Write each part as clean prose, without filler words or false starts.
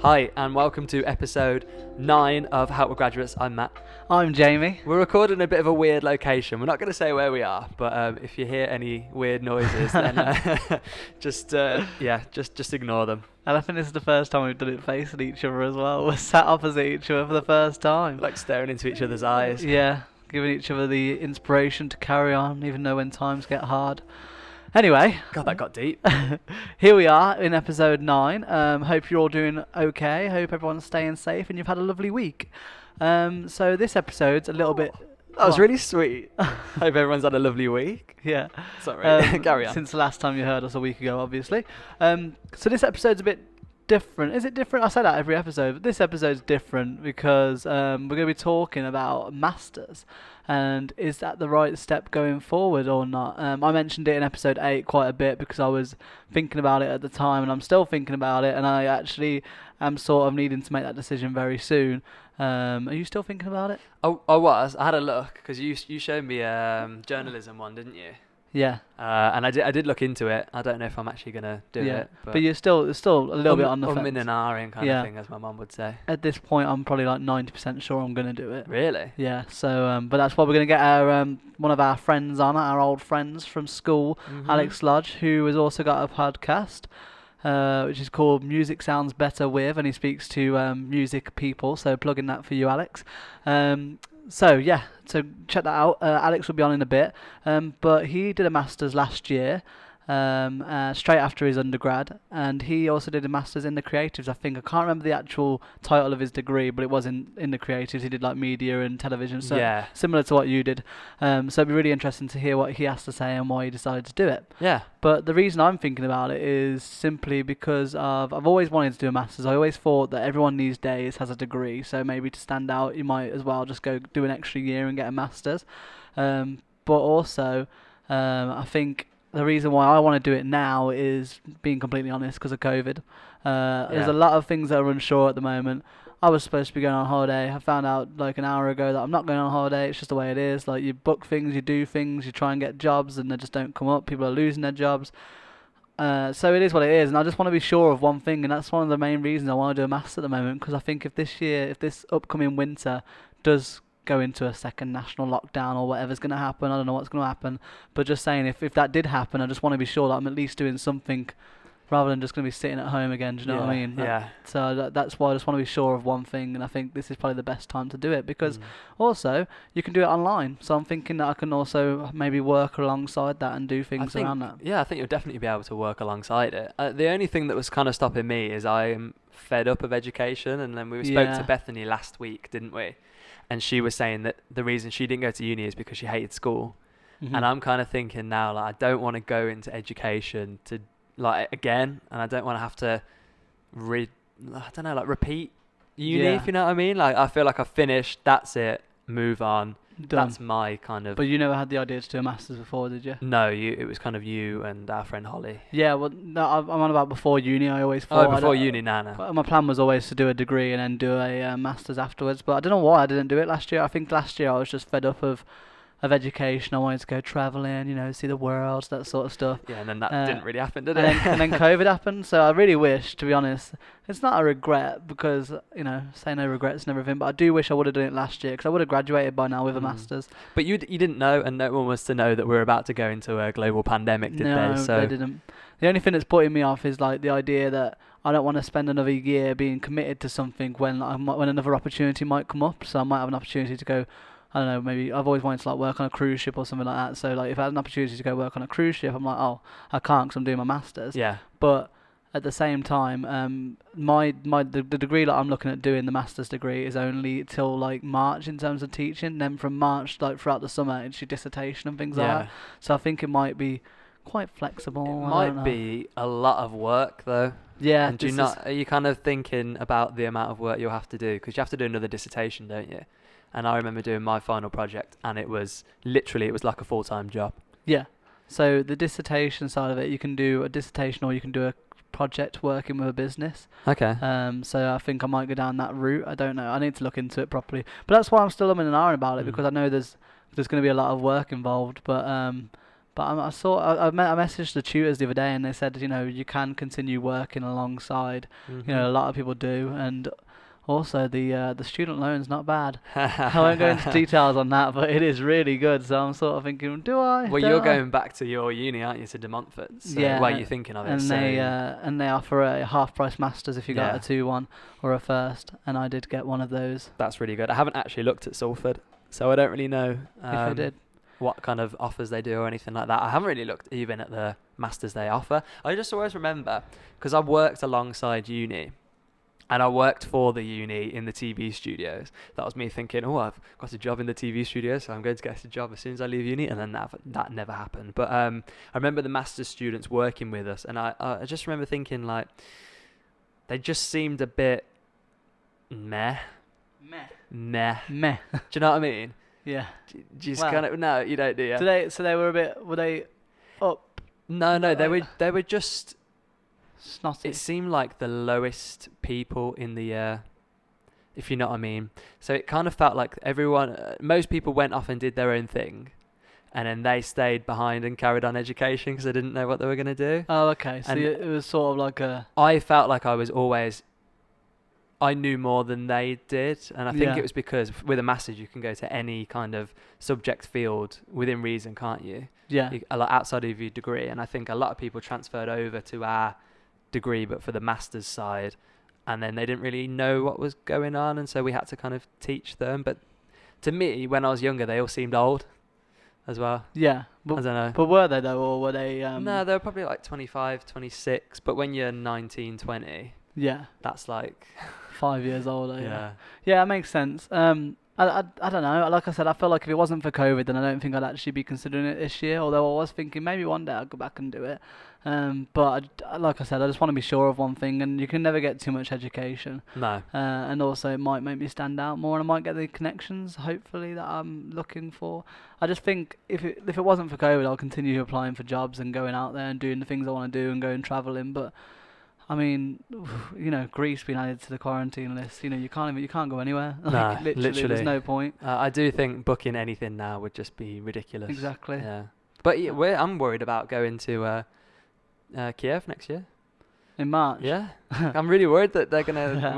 Hi, and welcome to episode 9 of Helpwearegraduates. Graduates. I'm Matt. I'm Jamie. We're recording in a bit of a weird location. We're not going to say where we are, but if you hear any weird noises, then just ignore them. And I think this is the first time we've done it facing each other as well. We're sat opposite each other for the first time. Like staring into each other's eyes. Yeah, giving each other the inspiration to carry on, even though when times get hard. Anyway. God, that got deep. Here we are in episode 9. Hope you're all doing okay. Hope everyone's staying safe and you've had a lovely week. So this episode's a little bit... That was really sweet. Hope everyone's had a lovely week. Yeah. Sorry, carry on. Since the last time you heard us a week ago, obviously. So this episode's a bit different. Is it different? I say that every episode, but this episode's different because we're going to be talking about masters. And is that the right step going forward or not? I mentioned it in episode 8 quite a bit because I was thinking about it at the time, and I'm still thinking about it, and I actually am sort of needing to make that decision very soon. Are you still thinking about it? I was. I had a look because you showed me journalism one, didn't you? Yeah. And I did look into it. I don't know if I'm actually gonna do it. But you're still a little bit on the fence. In and ahhing kind of thing, as my mum would say. At this point, I'm probably like 90% sure I'm gonna do it. Really? Yeah. So, but that's why we're gonna get our one of our friends on, our old friends from school, Alex Lodge, who has also got a podcast, which is called Music Sounds Better With, and he speaks to music people. So plugging that for you, Alex. So check that out. Alex will be on in a bit, but he did a master's last year, straight after his undergrad, and he also did a master's in the creatives. I think I can't remember the actual title of his degree, but it was in the creatives. He did like media and television, so similar to what you did. So it'd be really interesting to hear what he has to say and why he decided to do it. Yeah. But the reason I'm thinking about it is simply because I've always wanted to do a master's. I always thought that everyone these days has a degree, so maybe to stand out, you might as well just go do an extra year and get a master's. But also, I think the reason why I want to do it now is, being completely honest, because of COVID. There's a lot of things that are unsure at the moment. I was supposed to be going on holiday. I found out like an hour ago that I'm not going on holiday. It's just the way it is. Like, you book things, you do things, you try and get jobs, and they just don't come up. People are losing their jobs. So it is what it is, and I just want to be sure of one thing, and that's one of the main reasons I want to do a master's at the moment, because I think if this upcoming winter does go into a second national lockdown or whatever's going to happen, I don't know what's going to happen, but just saying, if that did happen, I just want to be sure that I'm at least doing something rather than just going to be sitting at home again. Do you know what I mean? So that's why I just want to be sure of one thing, and I think this is probably the best time to do it, because also you can do it online. So I'm thinking that I can also maybe work alongside that and do things around that. Yeah, I think you'll definitely be able to work alongside it. The only thing that was kind of stopping me is I'm fed up of education, and then we spoke to Bethany last week, didn't we? And she was saying that the reason she didn't go to uni is because she hated school. And I'm kind of thinking now, like, I don't want to go into education to again, and I don't want to have to repeat uni, if you know what I mean. Like, I feel like I've finished, that's it, move on. Done. That's my kind of... But you never had the idea to do a master's before, did you? No, it was kind of you and our friend Holly. Yeah, well, no, I'm on about before uni. I always thought... Oh, before uni, no. My plan was always to do a degree and then do a master's afterwards, but I don't know why I didn't do it last year. I think last year I was just fed up of education. I wanted to go travelling, see the world, that sort of stuff. Yeah, and then that didn't really happen, did it? And then COVID happened, so I really wish, to be honest, it's not a regret, because, say no regrets and everything, but I do wish I would have done it last year, because I would have graduated by now with a master's. But you didn't know, and no one was to know that we were about to go into a global pandemic, did they? No, they didn't. The only thing that's putting me off is like the idea that I don't want to spend another year being committed to something when another opportunity might come up, so I might have an opportunity to go, I don't know, maybe I've always wanted to work on a cruise ship or something like that. So if I had an opportunity to go work on a cruise ship, I'm like, oh, I can't because I'm doing my master's. Yeah. But at the same time, the degree that I'm looking at doing, the master's degree, is only till March in terms of teaching. Then from March, throughout the summer, it's your dissertation and things like that. So I think it might be quite flexible. It might be a lot of work though. Yeah. And are you kind of thinking about the amount of work you'll have to do? Because you have to do another dissertation, don't you? And I remember doing my final project, and it was like a full-time job. Yeah. So the dissertation side of it, you can do a dissertation or you can do a project working with a business. Okay. So I think I might go down that route. I don't know. I need to look into it properly. But that's why I'm still umming and ahhing about it, because I know there's going to be a lot of work involved. But But I messaged the tutors the other day, and they said, you can continue working alongside. Mm-hmm. A lot of people do, and also the student loan's not bad. I won't go into details on that, but it is really good. So I'm sort of thinking, do I? Well, you're going back to your uni, aren't you, to De Montfort? So, yeah. Well, you're thinking of it. And they offer a half-price masters if you got a 2-1 or a first, and I did get one of those. That's really good. I haven't actually looked at Salford, so I don't really know if I did. What kind of offers they do or anything like that. I haven't really looked even at the masters they offer. I just always remember, because I've worked alongside uni, and I worked for the uni in the TV studios. That was me thinking, I've got a job in the TV studio, so I'm going to get a job as soon as I leave uni. And then that never happened. But I remember the master's students working with us, and I just remember thinking, like, they just seemed a bit meh. Do you know what I mean? Yeah. Just kind of, no, you don't, do you? Were they up? No, they were just snotty. It seemed like the lowest people in the year, if you know what I mean. So it kind of felt like most people went off and did their own thing, and then they stayed behind and carried on education because they didn't know what they were going to do. Oh, okay. So it was sort of like I felt like I knew more than they did, and I think it was because with a master's you can go to any kind of subject field within reason, can't you? Yeah. Outside of your degree, and I think a lot of people transferred over to our degree but for the master's side, and then they didn't really know what was going on, and so we had to kind of teach them. But to me, when I was younger, they all seemed old as well. Yeah. I don't know. But were they though, or were they No, they were probably like 25, 26, but when you're 19, 20, that's like 5 years older. Yeah, that makes sense. I don't know. Like I said, I feel like if it wasn't for COVID, then I don't think I'd actually be considering it this year. Although I was thinking maybe one day I'll go back and do it. But like I said, I just want to be sure of one thing, and you can never get too much education. No. And also it might make me stand out more, and I might get the connections, hopefully, that I'm looking for. I just think if it wasn't for COVID, I'll continue applying for jobs and going out there and doing the things I want to do and going travelling. But I mean, Greece being added to the quarantine list, you can't go anywhere. Like, literally, there's no point. I do think booking anything now would just be ridiculous. Exactly. Yeah. But I'm worried about going to Kiev next year. In March? Yeah. I'm really worried that we're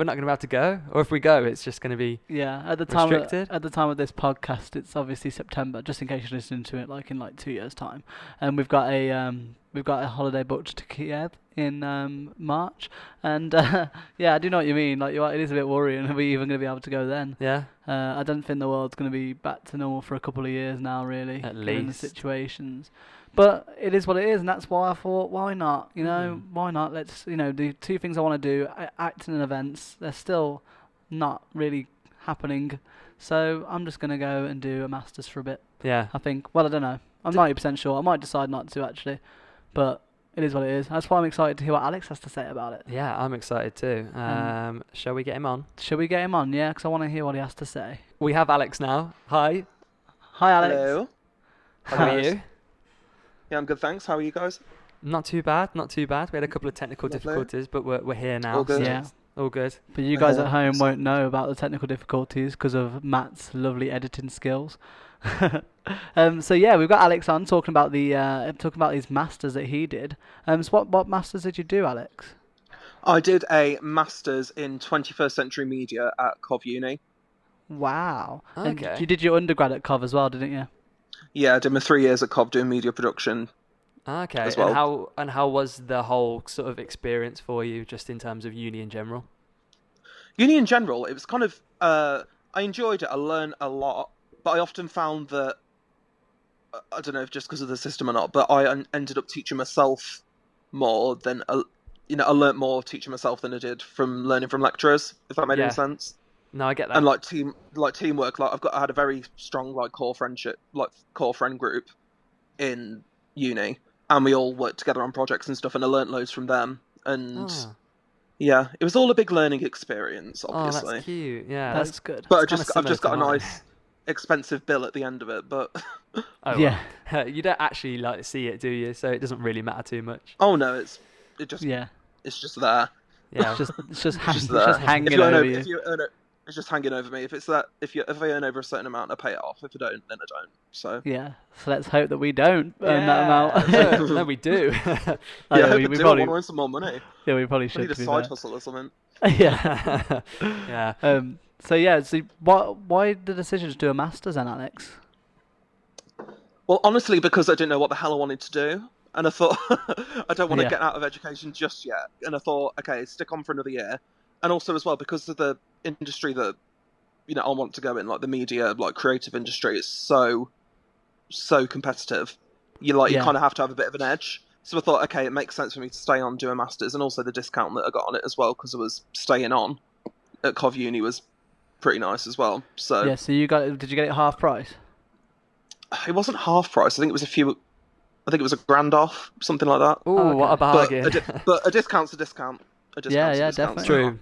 not going to be able to go. Or if we go, it's just going to be restricted. At the time of this podcast, it's obviously September, just in case you're listening to it in 2 years' time. And we've got a holiday booked to Kiev in March. And I do know what you mean. Like, it is a bit worrying. Are we even going to be able to go then? Yeah. I don't think the world's going to be back to normal for a couple of years now, really. At given least. the situations. But it is what it is, and that's why I thought, why not? Why not? Let's, the two things I want to do, acting and events, they're still not really happening. So I'm just going to go and do a master's for a bit. Yeah. I think. Well, I don't know. I'm 90% sure. I might decide not to, actually. But it is what it is. That's why I'm excited to hear what Alex has to say about it. Yeah, I'm excited too. Shall we get him on? Shall we get him on? Yeah, because I want to hear what he has to say. We have Alex now. Hi. Hi, Alex. Hello. How are you? Yeah, I'm good, thanks. How are you guys? Not too bad. We had a couple of technical difficulties, but we're here now. All good. Yeah. All good. But you guys at home won't know about the technical difficulties because of Matt's lovely editing skills. So yeah, we've got Alex on talking about these masters that he did. So what masters did you do, Alex? I did a master's in 21st century media at Cov Uni. Wow. Okay. And you did your undergrad at Cov as well, didn't you? Yeah, I did my 3 years at Cov doing media production. Okay. As well. And how was the whole sort of experience for you, just in terms of uni in general? Uni in general, it was kind of I enjoyed it. I learned a lot, but I often found that I don't know if just because of the system or not, but I ended up teaching myself more than I learnt more teaching myself than I did from learning from lecturers. If that made any sense. No, I get that. And teamwork, I had a very strong core friend group in uni, and we all worked together on projects and stuff, and I learnt loads from them. And yeah, it was all a big learning experience, obviously. Oh, that's cute. Yeah, that's good. But I've just got a nice expensive bill at the end of it. But yeah, well. You don't actually see it, do you? So it doesn't really matter too much. Oh no, it's just there. Yeah, it's just hanging over you. It's just hanging over me. If I earn over a certain amount, I pay it off. If I don't, then I don't. So yeah. So let's hope that we don't earn that amount. No, we do. yeah, I hope we probably, I want to earn some more money. Yeah, we probably I should. need a side hustle or something. Yeah. Yeah. So why the decision to do a master's then, Alex? Well, honestly, because I didn't know what the hell I wanted to do, and I thought I don't want to get out of education just yet. And I thought, okay, stick on for another year. And also as well because of the industry that I want to go in, like the media, like creative industry, is so competitive. You kind of have to have a bit of an edge. So I thought, okay, it makes sense for me to stay on, do a master's, and also the discount that I got on it as well because I was staying on at Cov Uni was pretty nice as well. So yeah, so did you get it half price? It wasn't half price. I think it was a grand off, something like that. Ooh, okay. What a bargain! But a discount's a discount. Definitely. True.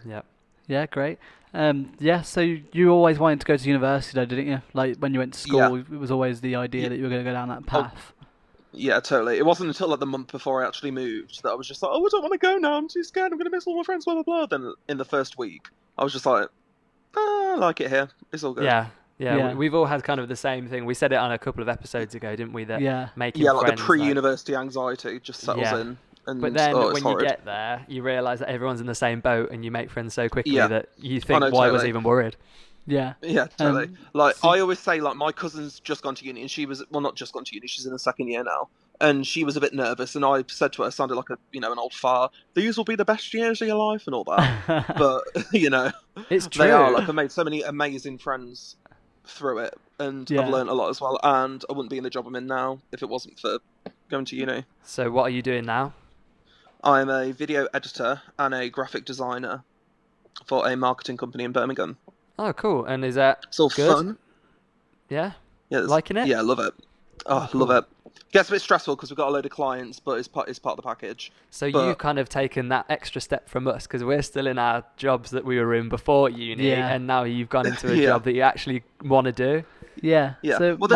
Yeah. Yeah, great. So you always wanted to go to university, though, didn't you? Like when you went to school, it was always the idea that you were going to go down that path. Yeah, totally. It wasn't until like the month before I actually moved that I was just like, oh, I don't want to go now. I'm too scared. I'm going to miss all my friends. Blah blah blah. Then in the first week, I was just like, I like it here. It's all good. Yeah. We've all had kind of the same thing. We said it on a couple of episodes ago, didn't we? That making friends, like the pre-university anxiety just settles in. But then when you get there, you realise that everyone's in the same boat and you make friends so quickly that you think, why was I even worried? Yeah. Yeah, totally. I always say, like, my cousin's just gone to uni and she was, well, not just gone to uni, she's in the second year now. And she was a bit nervous and I said to her, sounded like an old fart, these will be the best years of your life and all that. But, it's true. They are. Like, I made so many amazing friends through it and I've learned a lot as well. And I wouldn't be in the job I'm in now if it wasn't for going to uni. So what are you doing now? I'm a video editor and a graphic designer for a marketing company in Birmingham. Oh, cool. And is that it's all good? Fun? Yeah? Liking it? Yeah, love it. Oh, cool. Love it. Gets a bit stressful because we've got a load of clients, but it's part of the package. So you've kind of taken that extra step from us because we're still in our jobs that we were in before uni, and now you've gone into a job that you actually want to do. Yeah. So well,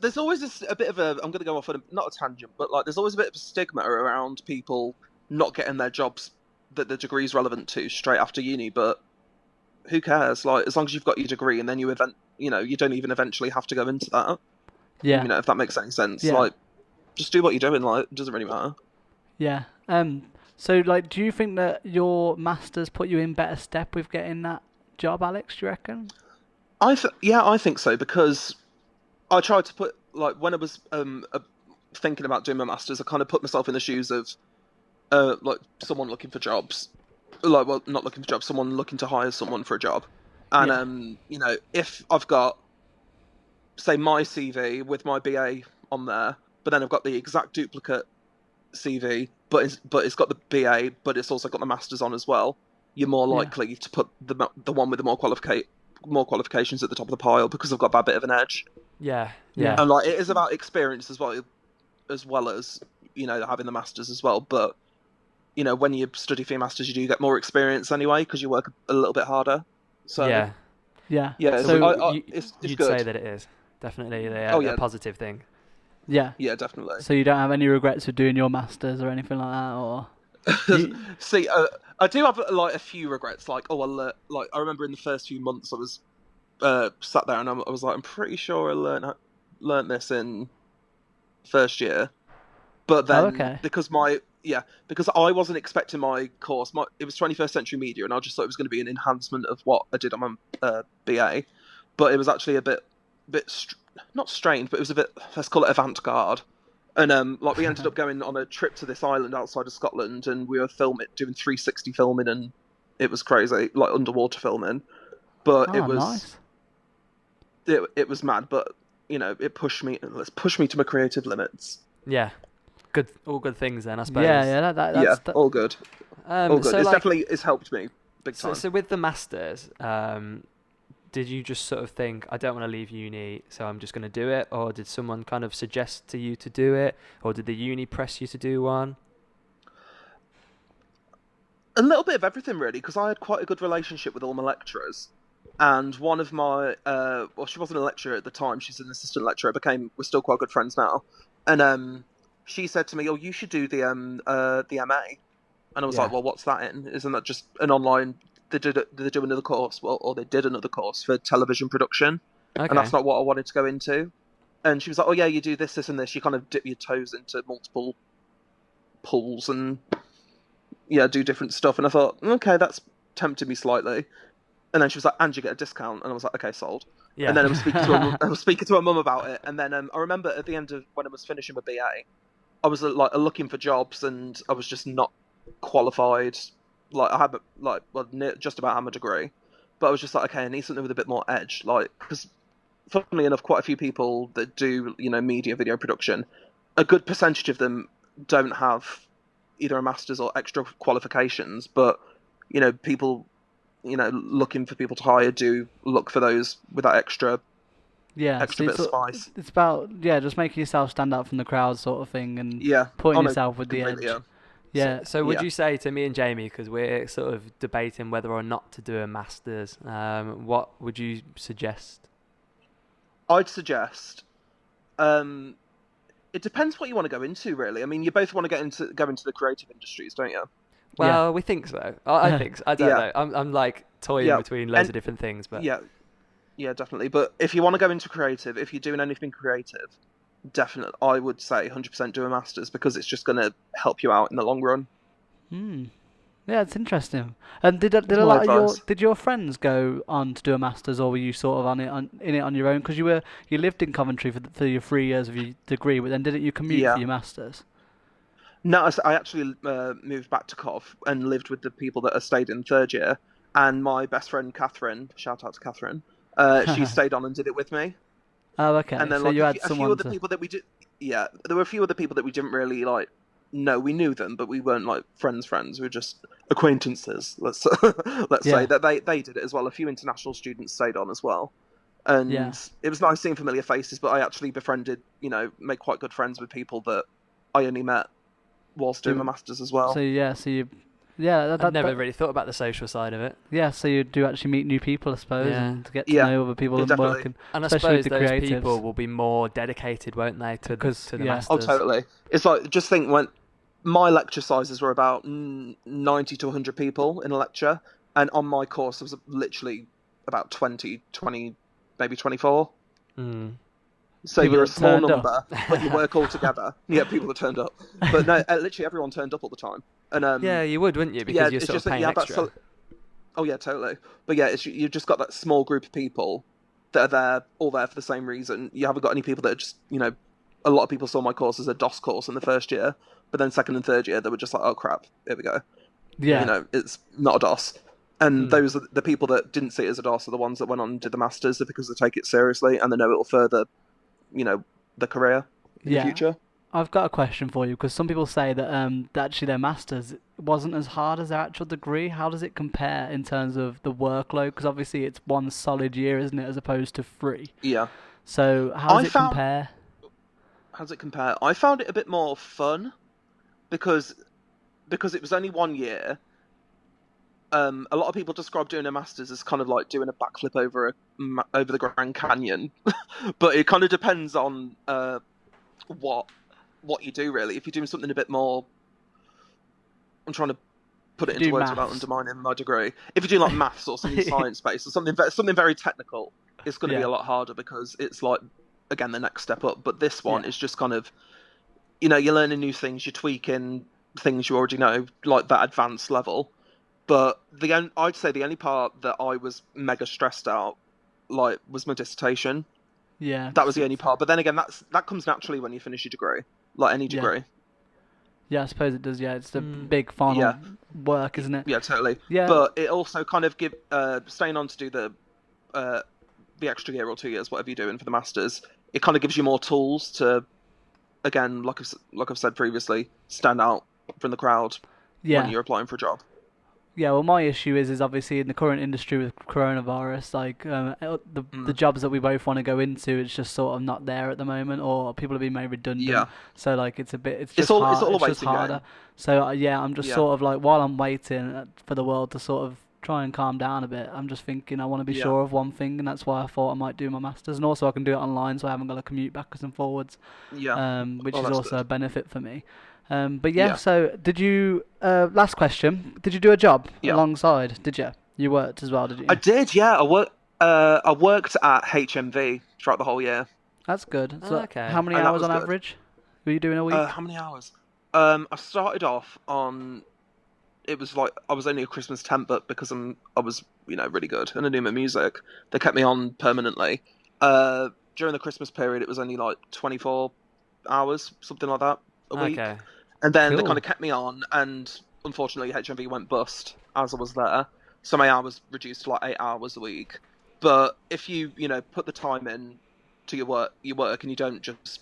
there's always a bit of a. I'm going to go off on not a tangent, but like there's always a bit of a stigma around people not getting their jobs that the degree's relevant to straight after uni. But who cares? Like as long as you've got your degree, and then you don't even eventually have to go into that. Yeah. If that makes any sense. Yeah. Like just do what you're doing. Like it doesn't really matter. Yeah. So like, do you think that your masters put you in better step with getting that job, Alex? Do you reckon? I think so because I tried to put when I was thinking about doing my masters, I kind of put myself in the shoes of like someone looking for jobs, not looking for jobs, someone looking to hire someone for a job, and if I've got say my CV with my BA on there, but then I've got the exact duplicate CV, but it's got the BA, but it's also got the masters on as well. You're more likely to put the one with the more qualifications at the top of the pile because I've got that bit of an edge. Yeah. And like it is about experience as well as having the masters as well. But when you study for your masters, you do get more experience anyway because you work a little bit harder. So yeah. So you'd good. Say that it is definitely a positive thing. Yeah. Yeah, definitely. So you don't have any regrets of doing your masters or anything like that, or? See, I do have a few regrets. I remember in the first few months I was sat there and I was like, I'm pretty sure I learnt this in first year, but then because I wasn't expecting my course. It was 21st century media, and I just thought it was going to be an enhancement of what I did on my BA, but it was actually a bit not strange, but it was a bit, let's call it avant-garde. And we ended up going on a trip to this island outside of Scotland, and we were doing 360 filming, and it was crazy, like underwater filming. But it was nice. It was mad, but it pushed me to my creative limits. Yeah, good, all good things then, I suppose. That's all good. All good. So it's helped me big time. So with the masters, did you just sort of think, I don't want to leave uni, so I'm just going to do it? Or did someone kind of suggest to you to do it? Or did the uni press you to do one? A little bit of everything, really, because I had quite a good relationship with all my lecturers. And one of my, she wasn't a lecturer at the time, she's an assistant lecturer, we're still quite good friends now. And she said to me, oh, you should do the MA. And I was like, well, what's that in? Isn't that just an online they do another course, or they did another course for television production, Okay. and that's not what I wanted to go into. And she was like, "Oh yeah, you do this, this, and this. You kind of dip your toes into multiple pools and do different stuff." And I thought, okay, that's tempted me slightly. And then she was like, "And you get a discount," and I was like, "Okay, sold." Yeah. And then I was speaking to her mum about it, and then I remember at the end of when I was finishing my BA, I was like looking for jobs, and I was just not qualified. Like I had just about had my degree, but I was just like, okay, I need something with a bit more edge, like because funnily enough, quite a few people that do media video production, a good percentage of them don't have either a master's or extra qualifications, but people looking for people to hire do look for those with that extra Yeah, bit of spice. It's about just making yourself stand out from the crowd, sort of thing, and putting yourself with the edge. Yeah. So would you say to me and Jamie, because we're sort of debating whether or not to do a master's, what would you suggest? I'd suggest. It depends what you want to go into, really. I mean, you both want to go into the creative industries, don't you? Well, we think so. I think so. I don't know. I'm like toying between loads of different things, but yeah, definitely. But if you want to go into creative, if you're doing anything creative, definitely, I would say 100% do a master's, because it's just going to help you out in the long run. Yeah, it's interesting. And did a lot of your friends go on to do a master's, or were you sort of in it on your own? Because you lived in Coventry for your 3 years of your degree, but then didn't you commute for your master's? No, I actually moved back to Cov and lived with the people that stayed in third year. And my best friend Catherine, shout out to Catherine, she stayed on and did it with me. Oh, okay. And then so you had a few other people that we did. Yeah, there were a few other people that we didn't really know. We knew them, but we weren't like friends. We were just acquaintances. Let's say that they did it as well. A few international students stayed on as well, and it was nice seeing familiar faces. But I actually befriended, made quite good friends with people that I only met whilst doing my masters as well. I've never really thought about the social side of it. Yeah, so you do actually meet new people, I suppose, and to get to know other people and work. And I suppose those people will be more dedicated, won't they, to the masters? Oh, totally. It's like, just think when my lecture sizes were about 90 to 100 people in a lecture, and on my course there was literally about 20, maybe 24. So people you're a small number, but you work all together. Yeah, people that turned up. But no, literally everyone turned up all the time. And yeah, you would, wouldn't you? Because you're sort of paying extra. Oh yeah, totally. But yeah, you've just got that small group of people that are all there for the same reason. You haven't got any people that are just, a lot of people saw my course as a DOS course in the first year, but then second and third year they were just like, oh crap, here we go. Yeah. It's not a DOS. And those are the people that didn't see it as a DOS are the ones that went on and did the masters, because they take it seriously and they know it will further the career in the future. I've got a question for you, because some people say that actually their masters wasn't as hard as their actual degree. How does it compare in terms of the workload? Because obviously it's one solid year, isn't it, as opposed to 3? Yeah. So how does it compare? How does it compare? I found it a bit more fun because it was only 1 year. A lot of people describe doing a masters as kind of like doing a backflip over the Grand Canyon, but it kind of depends on what you do, really. If you're doing something a bit more, I'm trying to put it into words without undermining my degree. If you're doing like maths or something science based or something very technical, it's going to be a lot harder, because it's like, again, the next step up. But this one is just kind of, you're learning new things, you're tweaking things you already know, like that advanced level. But I'd say the only part that I was mega stressed out, was my dissertation. Yeah. That was the only part. But then again, that comes naturally when you finish your degree, like any degree. Yeah, I suppose it does. Yeah, it's the big final work, isn't it? Yeah, totally. Yeah. But it also kind of staying on to do the extra year or 2 years, whatever you're doing for the masters. It kind of gives you more tools to, again, like I've said previously, stand out from the crowd when you're applying for a job. Yeah, well, my issue is obviously in the current industry with coronavirus, the jobs that we both want to go into, it's just sort of not there at the moment, or people are being made redundant. Yeah. So it's just harder. So I'm just sort of like, while I'm waiting for the world to sort of try and calm down a bit, I'm just thinking I want to be sure of one thing, and that's why I thought I might do my masters, and also I can do it online, so I haven't got to commute backwards and forwards. Yeah. Which is also a benefit for me. So did you, last question, did you do a job alongside, did you? You worked as well, did you? I did, yeah. I worked at HMV throughout the whole year. That's good. So okay. how many And that hours was on good. average were you doing a week? How many hours? I started off on. It was like I was only a Christmas temp, but because I was really good and I knew my music, they kept me on permanently. During the Christmas period, it was only like 24 hours, something like that, a week. Okay. And then they Cool. kind of kept me on, and unfortunately, HMV went bust as I was there, so my hours reduced to like 8 hours a week. But if you put the time in to your work, and you don't just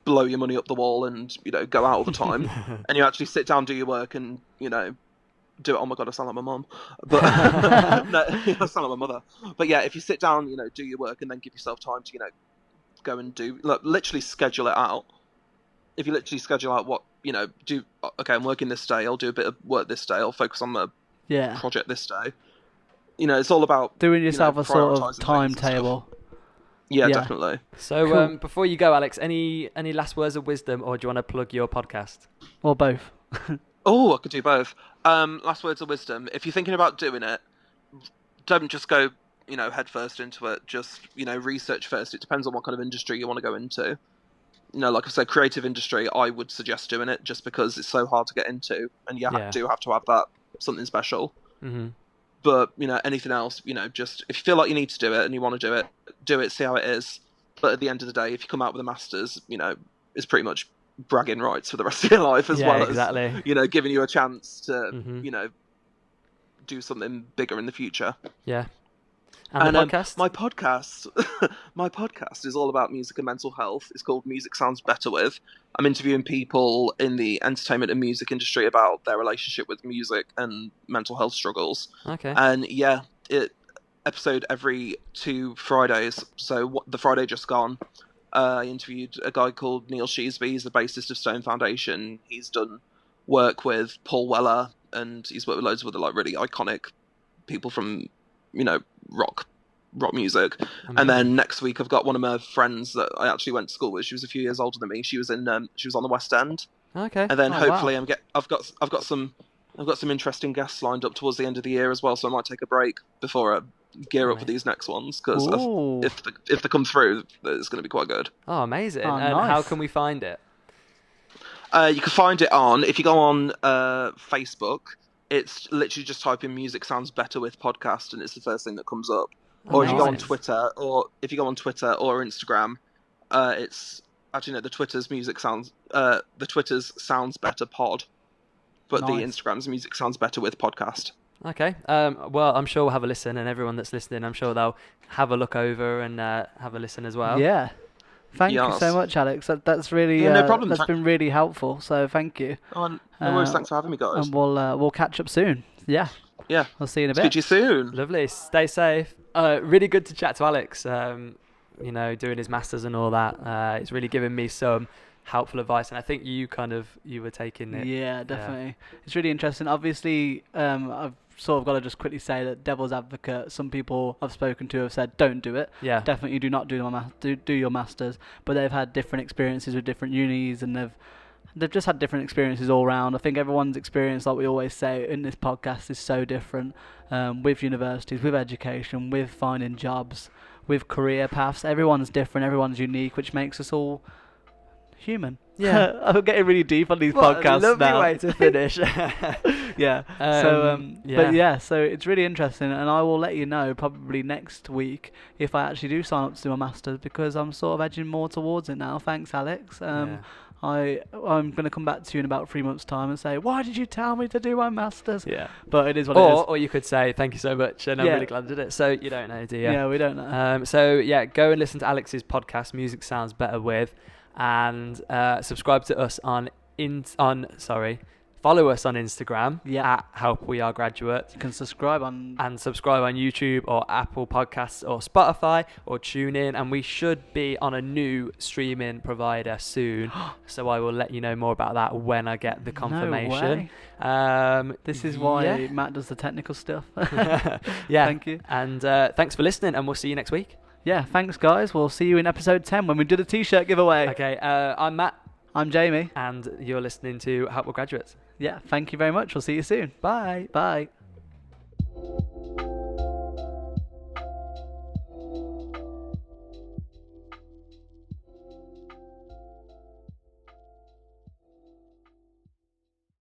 blow your money up the wall and go out all the time, and you actually sit down, do your work, and do it. Oh my god, I sound like my mum, but no, I sound like my mother. But yeah, if you sit down, do your work, and then give yourself time to go and do, literally schedule it out. If you literally schedule out what do, okay, I'm working this day, I'll do a bit of work this day, I'll focus on the project this day. It's all about doing yourself a sort of prioritising things and timetable. Yeah, definitely. So Cool. Before you go, Alex, any last words of wisdom, or do you want to plug your podcast? Or both. Oh, I could do both. Last words of wisdom. If you're thinking about doing it, don't just go, head first into it. Just, research first. It depends on what kind of industry you want to go into. Like I said, creative industry, I would suggest doing it just because it's so hard to get into, and you do have to have that something special. Mm-hmm. But, anything else, just if you feel like you need to do it and you want to do it, see how it is. But at the end of the day, if you come out with a master's, it's pretty much bragging rights for the rest of your life, as well as giving you a chance to do something bigger in the future. Yeah. And the podcast? My podcast is all about music and mental health. It's called Music Sounds Better With. I'm interviewing people in the entertainment and music industry about their relationship with music and mental health struggles. Okay. And yeah, episode every 2 Fridays. So the Friday just gone, I interviewed a guy called Neil Sheesby. He's the bassist of Stone Foundation. He's done work with Paul Weller, and he's worked with loads of other really iconic people from rock music. Amazing. And then next week I've got one of my friends that I actually went to school with. She was a few years older than me. She was on the West End. Okay. And then hopefully wow. I've got some interesting guests lined up towards the end of the year as well. So I might take a break before I gear up for these next ones, because if they come through, it's going to be quite good. Oh, amazing! Oh, and nice. How can we find it? You can find it if you go on Facebook. It's literally just type in "Music Sounds Better With" podcast, and it's the first thing that comes up. Or if you go on Twitter, or Instagram, it's actually no. The Twitter's Sounds Better Pod, but the Instagram's Music Sounds Better With podcast. Okay. Well, I'm sure we'll have a listen, and everyone that's listening, I'm sure they'll have a look over and have a listen as well. Yeah. Thank you so much, Alex. That's really no problem. That's been really helpful. So thank you. Oh, no worries. Thanks for having me, guys. And we'll catch up soon. Yeah. Yeah. I'll see you in a bit. Speak to you soon. Lovely. Stay safe. Really good to chat to Alex. Doing his masters and all that. It's really given me some helpful advice, and I think you were taking it. Yeah, definitely. Yeah. It's really interesting. Obviously, I've sort of got to just quickly say that devil's advocate, some people I've spoken to have said don't do it. Yeah. Definitely do not do your masters, but they've had different experiences with different unis, and they've just had different experiences all round. I think everyone's experience, like we always say in this podcast, is so different, with universities, with education, with finding jobs, with career paths. Everyone's different, everyone's unique, which makes us all human. Yeah. I'm getting really deep on these podcasts now. Lovely way to finish. Yeah. So it's really interesting, and I will let you know probably next week if I actually do sign up to do my masters, because I'm sort of edging more towards it now. Thanks, Alex. I'm going to come back to you in about 3 months' time and say, why did you tell me to do my masters? Yeah. But it is what it is. Or you could say, thank you so much, and I'm really glad I did it. So you don't know, do you? Yeah, we don't know. Go and listen to Alex's podcast, Music Sounds Better With, and subscribe to us follow us on Instagram at helpwearegraduates. You can subscribe on YouTube or Apple Podcasts or Spotify or TuneIn, and we should be on a new streaming provider soon. So I will let you know more about that when I get the confirmation. No way. This is why Matt does the technical stuff. Yeah. Thank you. And thanks for listening, and we'll see you next week. Yeah, thanks guys. We'll see you in episode 10 when we do the t-shirt giveaway. Okay, I'm Matt. I'm Jamie. And you're listening to Helpwearegraduates. Yeah, thank you very much. We'll see you soon. Bye. Bye.